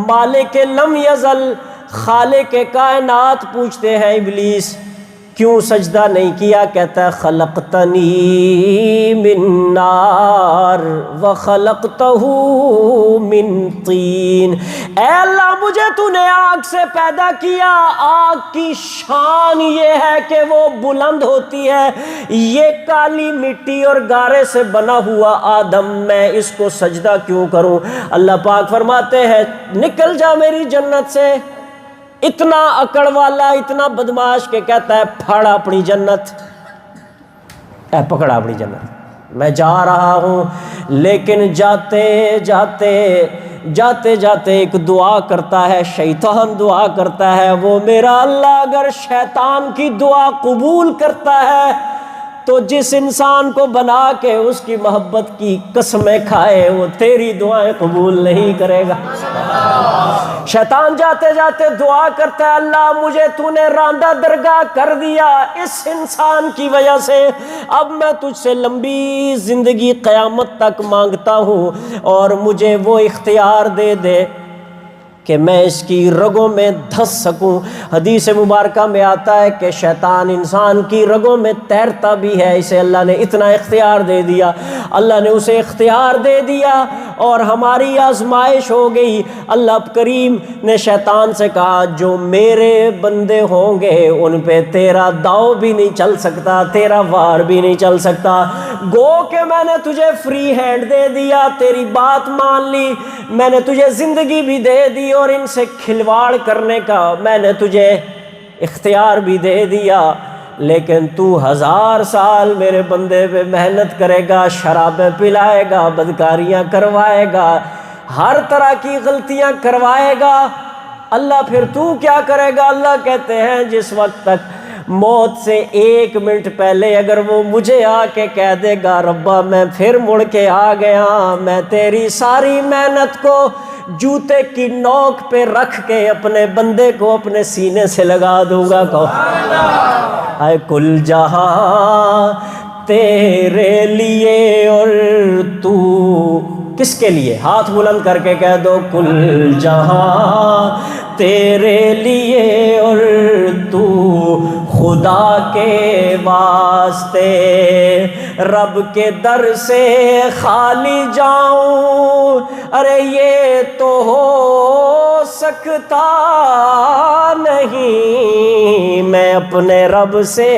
مالک لم یزل، خالق کائنات پوچھتے ہیں ابلیس کیوں سجدہ نہیں کیا؟ کہتا ہے خلقتنی من نار وخلقتہ من طین، اے اللہ مجھے تو نے آگ سے پیدا کیا، آگ کی شان یہ ہے کہ وہ بلند ہوتی ہے، یہ کالی مٹی اور گارے سے بنا ہوا آدم، میں اس کو سجدہ کیوں کروں؟ اللہ پاک فرماتے ہیں نکل جا میری جنت سے۔ اتنا اکڑ والا، اتنا بدماش کہ کہتا ہے پھڑ اپنی جنت، اے پکڑا اپنی جنت، میں جا رہا ہوں۔ لیکن جاتے جاتے ایک دعا کرتا ہے، شیطان دعا کرتا ہے، وہ میرا اللہ اگر شیطان کی دعا قبول کرتا ہے تو جس انسان کو بنا کے اس کی محبت کی قسمیں کھائے وہ تیری دعائیں قبول نہیں کرے گا۔ شیطان جاتے جاتے دعا کرتا ہے اللہ مجھے تو نے راندہ درگاہ کر دیا اس انسان کی وجہ سے، اب میں تجھ سے لمبی زندگی قیامت تک مانگتا ہوں اور مجھے وہ اختیار دے دے کہ میں اس کی رگوں میں دھس سکوں۔ حدیث مبارکہ میں آتا ہے کہ شیطان انسان کی رگوں میں تیرتا بھی ہے، اسے اللہ نے اتنا اختیار دے دیا، اللہ نے اسے اختیار دے دیا اور ہماری آزمائش ہو گئی۔ اللہ کریم نے شیطان سے کہا جو میرے بندے ہوں گے ان پہ تیرا داؤ بھی نہیں چل سکتا، تیرا وار بھی نہیں چل سکتا، گو کہ میں نے تجھے فری ہینڈ دے دیا، تیری بات مان لی، میں نے تجھے زندگی بھی دے دی اور ان سے کھلواڑ کرنے کا میں نے تجھے اختیار بھی دے دیا، لیکن تو 1000 سال میرے بندے پہ محنت کرے گا، شرابیں پلائے گا، بدکاریاں کروائے گا، ہر طرح کی غلطیاں کروائے گا، اللہ پھر تو کیا کرے گا؟ اللہ کہتے ہیں جس وقت تک موت سے 1 منٹ پہلے اگر وہ مجھے آ کے کہہ دے گا ربا میں پھر مڑ کے آ گیا، میں تیری ساری محنت کو جوتے کی نوک پہ رکھ کے اپنے بندے کو اپنے سینے سے لگا دوں گا۔ کہو اے کل جہاں تیرے لیے اور تو کس کے لیے؟ ہاتھ بلند کر کے کہہ دو کل جہاں تیرے لیے اور تو خدا کے واسطے رب کے در سے خالی جاؤں، ارے یہ تو ہو سکتا نہیں میں اپنے رب سے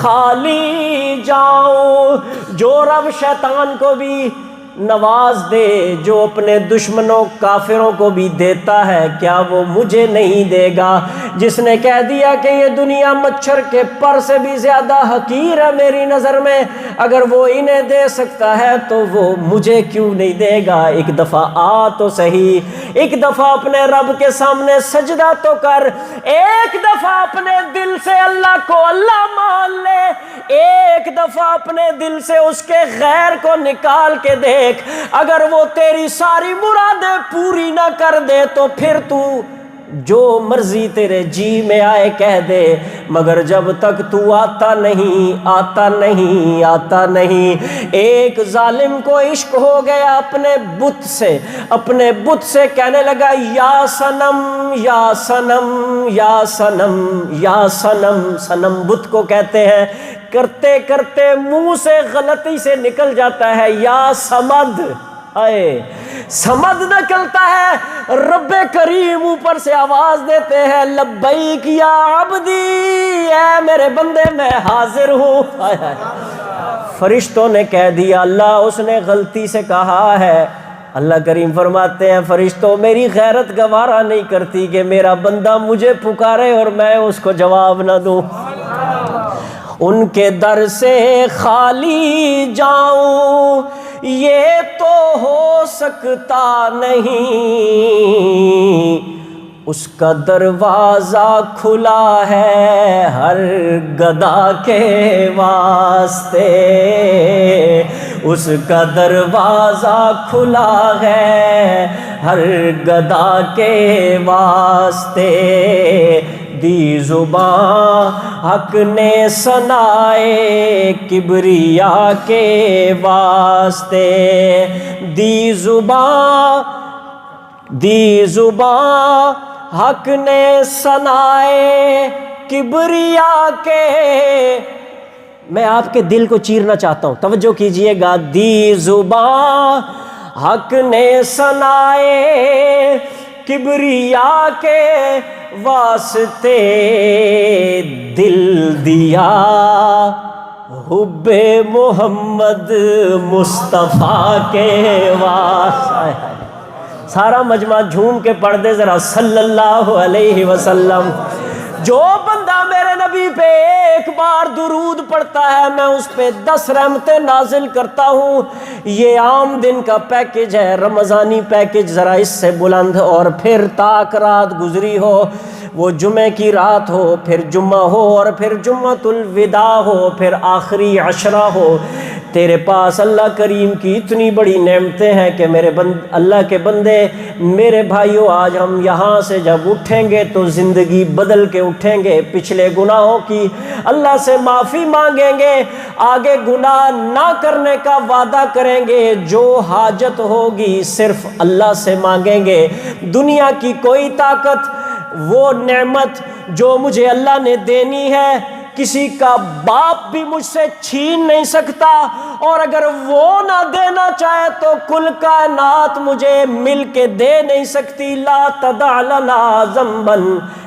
خالی جاؤں۔ جو رب شیطان کو بھی نواز دے، جو اپنے دشمنوں کافروں کو بھی دیتا ہے، کیا وہ مجھے نہیں دے گا؟ جس نے کہہ دیا کہ یہ دنیا مچھر کے پر سے بھی زیادہ حقیر ہے میری نظر میں، اگر وہ انہیں دے سکتا ہے تو وہ مجھے کیوں نہیں دے گا؟ ایک دفعہ آ تو صحیح، ایک دفعہ اپنے رب کے سامنے سجدہ تو کر، ایک دفعہ اپنے دل سے اللہ کو اللہ مان لے، ایک دفعہ اپنے دل سے اس کے غیر کو نکال کے دیکھ، اگر وہ تیری ساری مرادیں پوری نہ کر دے تو پھر تو جو مرضی تیرے جی میں آئے کہہ دے، مگر جب تک تو آتا نہیں آتا نہیں آتا نہیں۔ ایک ظالم کو عشق ہو گیا اپنے بت سے، اپنے بت سے کہنے لگا یا صنم یا صنم یا صنم یا صنم، صنم بت کو کہتے ہیں، کرتے کرتے منہ سے غلطی سے نکل جاتا ہے یا صمد، آئے صمد نکلتا ہے، رب کریم اوپر سے آواز دیتے ہیں لبیک یا عبدی، اے میرے بندے میں حاضر ہوں۔ فرشتوں نے کہہ دیا اللہ اس نے غلطی سے کہا ہے۔ اللہ کریم فرماتے ہیں فرشتوں میری غیرت گوارا نہیں کرتی کہ میرا بندہ مجھے پکارے اور میں اس کو جواب نہ دوں، ان کے در سے خالی جاؤں یہ تو ہو سکتا نہیں، اس کا دروازہ کھلا ہے ہر گدا کے واسطے، اس کا دروازہ کھلا ہے ہر گدا کے واسطے، دی زباں حق نے سنائے کبریا کے واسطے، دی زباں حق نے سنائے کبریا کے، میں آپ کے دل کو چیرنا چاہتا ہوں، توجہ کیجئے گا، دی زباں حق نے سنائے کبریا کے واسطے، دل دیا حب محمد مصطفیٰ کے واسطے۔ سارا مجمع جھوم کے پڑھ دے ذرا صلی اللہ علیہ وسلم۔ جو بندہ میرے نبی نبی پہ ایک بار درود پڑھتا ہے میں اس پہ 10 رحمتیں نازل کرتا ہوں۔ یہ عام دن کا پیکج ہے، رمضانی پیکج ذرا اس سے بلند، اور پھر تاک رات گزری ہو، وہ جمعے کی رات ہو، پھر جمعہ ہو، اور پھر جمعۃ الوداع ہو، پھر آخری عشرہ ہو، تیرے پاس اللہ کریم کی اتنی بڑی نعمتیں ہیں کہ میرے اللہ کے بندے، میرے بھائیوں، آج ہم یہاں سے جب اٹھیں گے تو زندگی بدل کے اٹھیں گے، پچھلے گناہوں کی اللہ سے معافی مانگیں گے، آگے گناہ نہ کرنے کا وعدہ کریں گے، جو حاجت ہوگی صرف اللہ سے مانگیں گے۔ دنیا کی کوئی طاقت، وہ نعمت جو مجھے اللہ نے دینی ہے، کسی کا باپ بھی مجھ سے چھین نہیں سکتا، اور اگر وہ نہ دینا چاہے تو کل کائنات مجھے مل کے دے نہیں سکتی۔ لا تدع لنا ذنبا،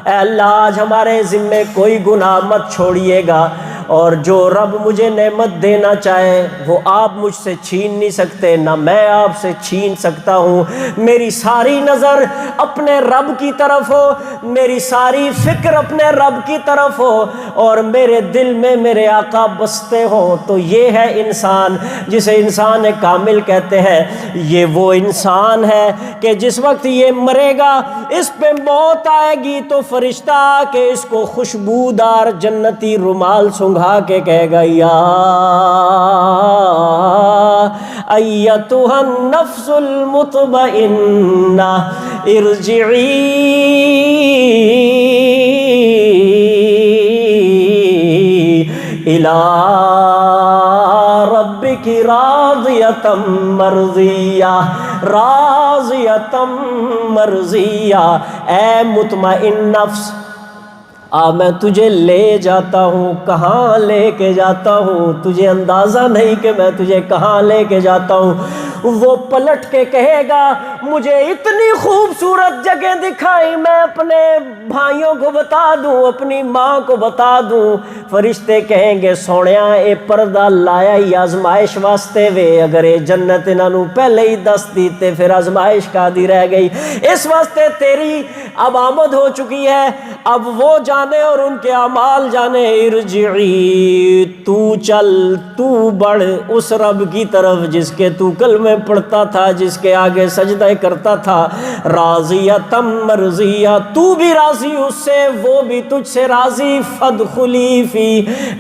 اے اللہ آج ہمارے ذمے کوئی گناہ مت چھوڑیے گا، اور جو رب مجھے نعمت دینا چاہے وہ آپ مجھ سے چھین نہیں سکتے، نہ میں آپ سے چھین سکتا ہوں۔ میری ساری نظر اپنے رب کی طرف ہو، میری ساری فکر اپنے رب کی طرف ہو، اور میرے دل میں میرے آقا بستے ہوں۔ تو یہ ہے انسان جسے انسان کامل کہتے ہیں۔ یہ وہ انسان ہے کہ جس وقت یہ مرے گا، اس پہ موت آئے گی تو فرشتہ آ کے اس کو خوشبودار جنتی رومال سنگھا کے کہے گا، یا ایتھا النفس المطمئنہ ارجعی الی ربک راضیۃ مرضیہ، راضیۃ مرضیہ، اے مطمئن نفس، میں تجھے لے جاتا ہوں۔ کہاں لے کے جاتا ہوں تجھے اندازہ نہیں کہ میں تجھے کہاں لے کے جاتا ہوں۔ وہ پلٹ کے کہے گا، مجھے اتنی خوبصورت جگہ دکھائی، میں اپنے بھائیوں کو بتا دوں، اپنی ماں کو بتا دوں۔ فرشتے کہیں گے، سونیاں اے پردہ لایا ہی آزمائش واسطے وے، اگر اے جنت انہاں نوں پہلے ہی دس دیتے پھر آزمائش کادی رہ گئی، اس واسطے تیری اب آمد ہو چکی ہے، اب وہ جانے اور ان کے اعمال جانے۔ ارجعی، تو چل، تو بڑھ اس رب کی طرف جس کے تو کلمے پڑھتا تھا، جس کے آگے سجدہ کرتا تھا، راضیۃ مرضیہ، تو بھی راضی اس سے، وہ بھی تجھ سے راضی۔ فادخلی فی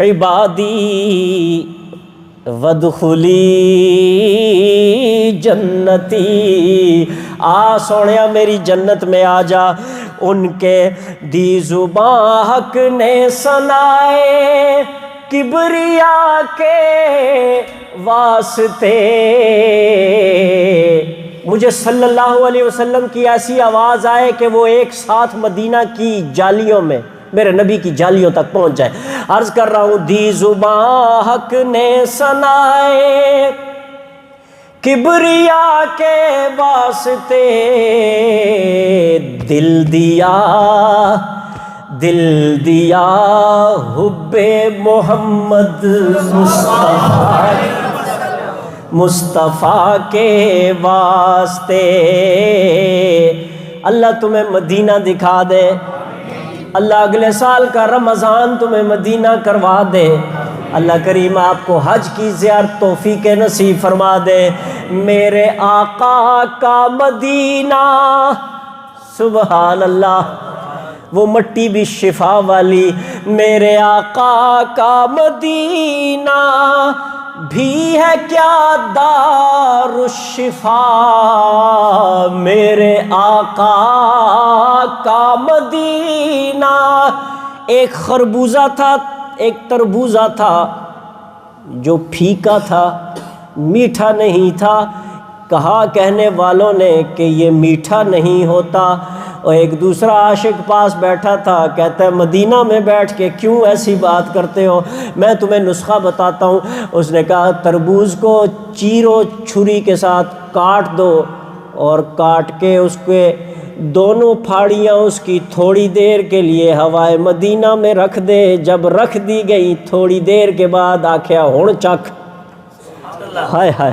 عبادی وادخلی جنتی، آ سونیا میری جنت میں آ جا۔ ان کے دی زباں حق نے سنائے کبریا کے واسطے، مجھے صلی اللہ علیہ وسلم کی ایسی آواز آئے کہ وہ ایک ساتھ مدینہ کی جالیوں میں میرے نبی کی جالیوں تک پہنچ جائے۔ عرض کر رہا ہوں، دی زباں حق نے سنائے کبریا کے واسطے، دل دیا حب محمد مصطفیٰ کے واسطے۔ اللہ تمہیں مدینہ دکھا دے، اللہ اگلے سال کا رمضان تمہیں مدینہ کروا دے، اللہ کریم آپ کو حج کی زیارت توفیق نصیب فرما دے۔ میرے آقا کا مدینہ، سبحان اللہ، وہ مٹی بھی شفا والی، میرے آقا کا مدینہ بھی ہے کیا دار الشفا، میرے آقا کا مدینہ۔ ایک خربوزہ تھا، ایک تربوزہ تھا جو پھیکا تھا، میٹھا نہیں تھا۔ کہا کہنے والوں نے کہ یہ میٹھا نہیں ہوتا، اور ایک دوسرا عاشق پاس بیٹھا تھا، کہتا ہے مدینہ میں بیٹھ کے کیوں ایسی بات کرتے ہو، میں تمہیں نسخہ بتاتا ہوں۔ اس نے کہا تربوز کو چیرو، چھری کے ساتھ کاٹ دو، اور کاٹ کے اس کے دونوں پھاڑیاں اس کی تھوڑی دیر کے لیے ہوائے مدینہ میں رکھ دے۔ جب رکھ دی گئی تھوڑی دیر کے بعد آکھیا ہن چکھ، ہائے ہائے،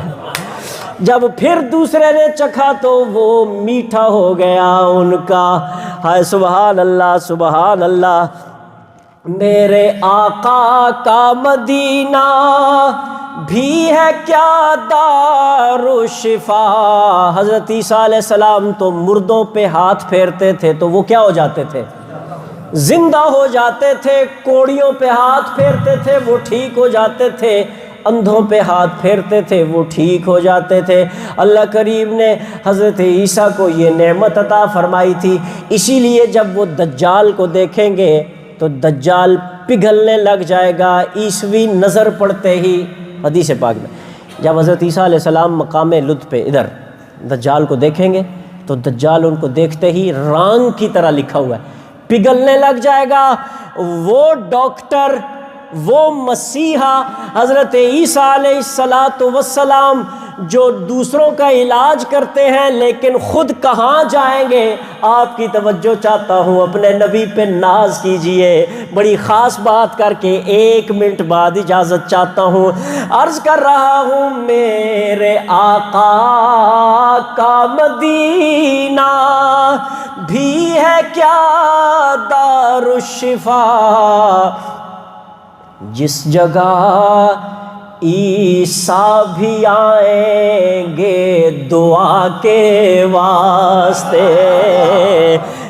جب پھر دوسرے نے چکھا تو وہ میٹھا ہو گیا ان کا۔ ہائے سبحان اللہ، سبحان اللہ۔ میرے آقا کا مدینہ بھی ہے کیا دارالشفا۔ حضرت عیسیٰ علیہ السلام تو مردوں پہ ہاتھ پھیرتے تھے تو وہ کیا ہو جاتے تھے؟ زندہ ہو جاتے تھے۔ کوڑیوں پہ ہاتھ پھیرتے تھے وہ ٹھیک ہو جاتے تھے۔ اندھوں پہ ہاتھ پھیرتے تھے وہ ٹھیک ہو جاتے تھے۔ اللہ کریم نے حضرت عیسیٰ کو یہ نعمت عطا فرمائی تھی۔ اسی لیے جب وہ دجال کو دیکھیں گے تو دجال پگھلنے لگ جائے گا عیسوی نظر پڑتے ہی۔ حدیث پاک میں جب حضرت عیسیٰ علیہ السلام مقام لطف پہ ادھر دجال کو دیکھیں گے تو دجال ان کو دیکھتے ہی رانگ کی طرح لکھا ہوا ہے پگھلنے لگ جائے گا۔ وہ ڈاکٹر، وہ مسیحا حضرت عیسیٰ علیہ السلام جو دوسروں کا علاج کرتے ہیں لیکن خود کہاں جائیں گے؟ آپ کی توجہ چاہتا ہوں، اپنے نبی پہ ناز کیجئے۔ بڑی خاص بات کر کے 1 منٹ بعد اجازت چاہتا ہوں۔ عرض کر رہا ہوں میرے آقا کا مدینہ بھی ہے کیا دارالشفا، جس جگہ عیسیٰ بھی آئیں گے دعا کے واسطے،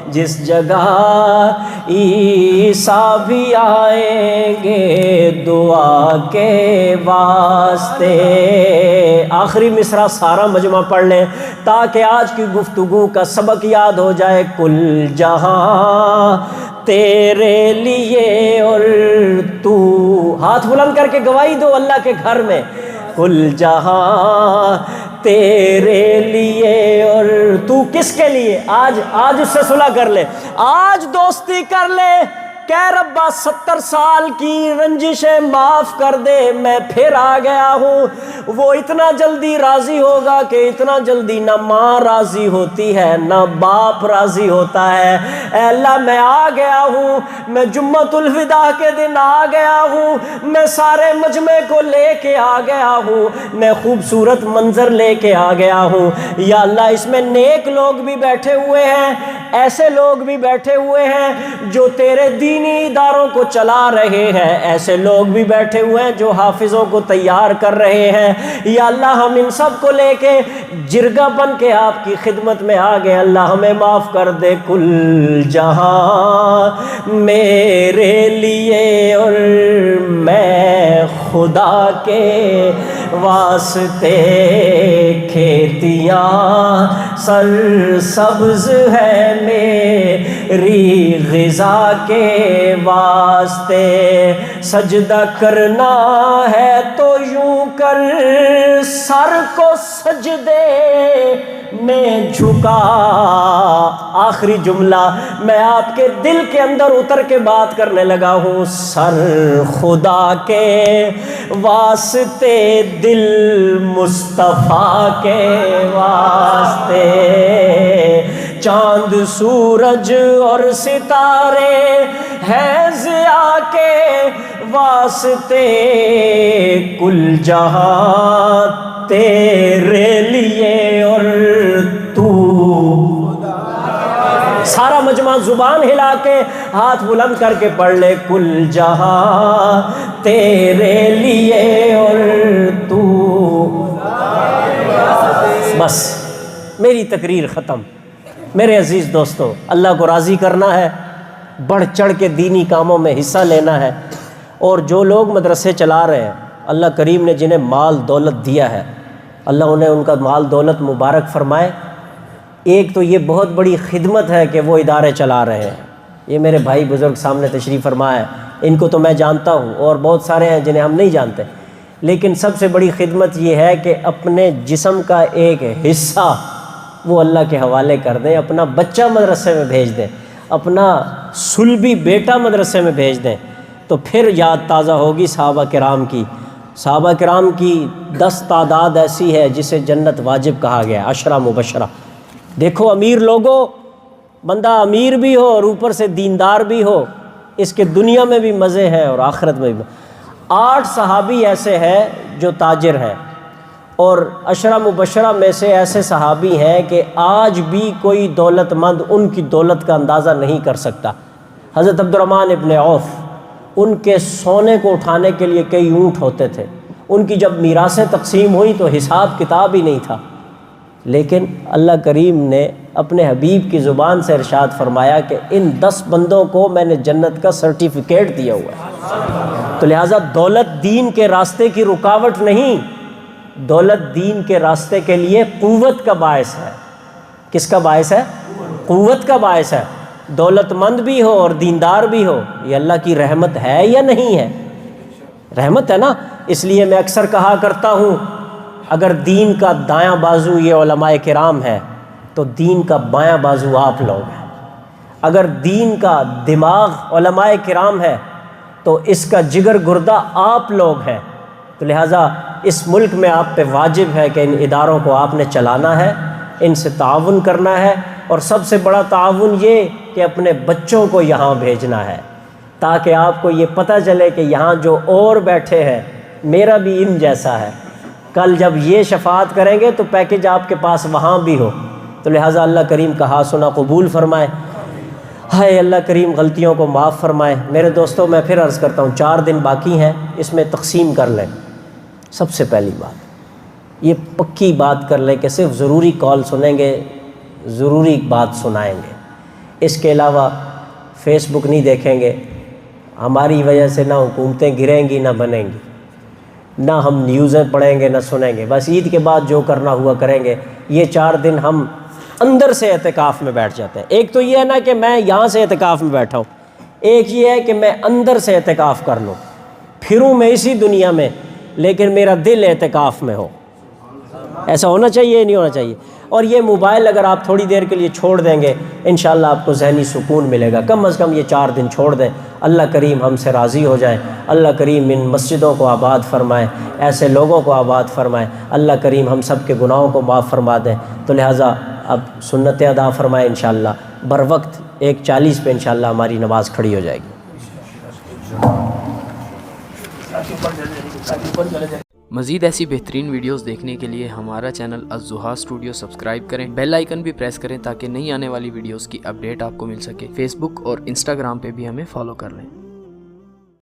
جس جگہ عیسیٰ بھی آئیں گے دعا کے واسطے۔ آخری مصرع سارا مجمع پڑھ لیں تاکہ آج کی گفتگو کا سبق یاد ہو جائے۔ کل جہاں تیرے لیے اور تو، ہاتھ بلند کر کے گواہی دو اللہ کے گھر میں، کل جہاں تیرے لیے اور تو کس کے لیے؟ آج اس سے صلح کر لے، آج دوستی کر لے، کہ ربا 70 سال کی رنجشیں معاف کر دے، میں پھر آ گیا ہوں۔ وہ اتنا جلدی راضی ہوگا کہ اتنا جلدی نہ ماں راضی ہوتی ہے نہ باپ راضی ہوتا ہے۔ اے اللہ میں آ گیا ہوں، میں جمعۃ الوداع کے دن آ گیا ہوں، میں سارے مجمع کو لے کے آ گیا ہوں، میں خوبصورت منظر لے کے آ گیا ہوں۔ یا اللہ اس میں نیک لوگ بھی بیٹھے ہوئے ہیں، ایسے لوگ بھی بیٹھے ہوئے ہیں جو تیرے دینی اداروں کو چلا رہے ہیں، ایسے لوگ بھی بیٹھے ہوئے ہیں جو حافظوں کو تیار کر رہے ہیں۔ یا اللہ ہم ان سب کو لے کے جرگہ بن کے آپ کی خدمت میں آ گئے، اللہ ہمیں معاف کر دے۔ کل جہاں میرے لیے اور میں خدا کے واسطے، کھیتیاں سرسبز ہے میری غذا کے واسطے، سجدہ کرنا ہے تو یوں کر سر کو سجدے میں جھکا۔ آخری جملہ میں آپ کے دل کے اندر اتر کے بات کرنے لگا ہوں، سر خدا کے واسطے، دل مصطفیٰ کے واسطے، چاند سورج اور ستارے ہیں ضیاء کے واسطے، کل جہاں تیرے لیے اور تو۔ سارا مجمع زبان ہلا کے ہاتھ بلند کر کے پڑھ لے، کل جہاں تیرے لیے اور تو۔ بس میری تقریر ختم۔ میرے عزیز دوستو، اللہ کو راضی کرنا ہے، بڑھ چڑھ کے دینی کاموں میں حصہ لینا ہے، اور جو لوگ مدرسے چلا رہے ہیں اللہ کریم نے جنہیں مال دولت دیا ہے، اللہ انہیں ان کا مال دولت مبارک فرمائے۔ ایک تو یہ بہت بڑی خدمت ہے کہ وہ ادارے چلا رہے ہیں، یہ میرے بھائی بزرگ سامنے تشریف فرما ہے، ان کو تو میں جانتا ہوں اور بہت سارے ہیں جنہیں ہم نہیں جانتے، لیکن سب سے بڑی خدمت یہ ہے کہ اپنے جسم کا ایک حصہ وہ اللہ کے حوالے کر دیں، اپنا بچہ مدرسے میں بھیج دیں، اپنا سلبی بیٹا مدرسے میں بھیج دیں، تو پھر یاد تازہ ہوگی صحابہ کرام کی۔ صحابہ کرام کی 10 تعداد ایسی ہے جسے جنت واجب کہا گیا، 10 مبشرہ۔ دیکھو امیر لوگوں، بندہ امیر بھی ہو اور اوپر سے دیندار بھی ہو، اس کے دنیا میں بھی مزے ہیں اور آخرت میں بھی۔ 8 صحابی ایسے ہیں جو تاجر ہیں، اور 10 مبشرہ میں سے ایسے صحابی ہیں کہ آج بھی کوئی دولت مند ان کی دولت کا اندازہ نہیں کر سکتا۔ حضرت عبد الرحمن ابن عوف ان کے سونے کو اٹھانے کے لیے کئی اونٹ ہوتے تھے، ان کی جب میراثیں تقسیم ہوئیں تو حساب کتاب ہی نہیں تھا، لیکن اللہ کریم نے اپنے حبیب کی زبان سے ارشاد فرمایا کہ ان 10 بندوں کو میں نے جنت کا سرٹیفکیٹ دیا ہوا ہے۔ تو لہٰذا دولت دین کے راستے کی رکاوٹ نہیں، دولت دین کے راستے کے لیے قوت کا باعث ہے۔ کس کا باعث ہے؟ قوت کا باعث ہے۔ دولت مند بھی ہو اور دیندار بھی ہو، یہ اللہ کی رحمت ہے یا نہیں ہے؟ رحمت ہے نا۔ اس لیے میں اکثر کہا کرتا ہوں، اگر دین کا دایاں بازو یہ علماء کرام ہے تو دین کا بایاں بازو آپ لوگ ہیں۔ اگر دین کا دماغ علماء کرام ہے تو اس کا جگر گردہ آپ لوگ ہیں۔ تو لہٰذا اس ملک میں آپ پہ واجب ہے کہ ان اداروں کو آپ نے چلانا ہے، ان سے تعاون کرنا ہے، اور سب سے بڑا تعاون یہ کہ اپنے بچوں کو یہاں بھیجنا ہے، تاکہ آپ کو یہ پتہ چلے کہ یہاں جو اور بیٹھے ہیں میرا بھی ان جیسا ہے، کل جب یہ شفاعت کریں گے تو پیکج آپ کے پاس وہاں بھی ہو۔ تو لہٰذا اللہ کریم کا ہاتھ سنا قبول فرمائے۔ ہائے اللہ کریم غلطیوں کو معاف فرمائے۔ میرے دوستوں، میں پھر عرض کرتا ہوں، 4 دن باقی ہیں، اس میں تقسیم کر لیں۔ سب سے پہلی بات یہ پکی بات کر لیں کہ صرف ضروری کال سنیں گے، ضروری بات سنائیں گے، اس کے علاوہ فیس بک نہیں دیکھیں گے۔ ہماری وجہ سے نہ حکومتیں گریں گی، نہ بنیں گی، نہ ہم نیوزیں پڑھیں گے، نہ سنیں گے۔ بس عید کے بعد جو کرنا ہوا کریں گے۔ یہ 4 دن ہم اندر سے اعتکاف میں بیٹھ جاتے ہیں۔ ایک تو یہ ہے نا کہ میں یہاں سے اعتکاف میں بیٹھا ہوں، ایک یہ ہے کہ میں اندر سے اعتکاف کر لوں، پھروں میں اسی دنیا میں لیکن میرا دل اعتکاف میں ہو۔ ایسا ہونا چاہیے، نہیں ہونا چاہیے؟ اور یہ موبائل اگر آپ تھوڑی دیر کے لیے چھوڑ دیں گے، انشاءاللہ آپ کو ذہنی سکون ملے گا۔ کم از کم یہ 4 دن چھوڑ دیں۔ اللہ کریم ہم سے راضی ہو جائے، اللہ کریم ان مسجدوں کو آباد فرمائے، ایسے لوگوں کو آباد فرمائے، اللہ کریم ہم سب کے گناہوں کو معاف فرما دیں۔ تو لہٰذا اب سنتیں ادا فرمائے انشاءاللہ، بر وقت 1:40 پہ انشاءاللہ ہماری نماز کھڑی ہو جائے گی۔ مزید ایسی بہترین ویڈیوز دیکھنے کے لیے ہمارا چینل الضحیٰ اسٹوڈیو سبسکرائب کریں، بیل آئیکن بھی پریس کریں تاکہ نئی آنے والی ویڈیوز کی اپڈیٹ آپ کو مل سکے۔ فیس بک اور انسٹاگرام پہ بھی ہمیں فالو کر لیں۔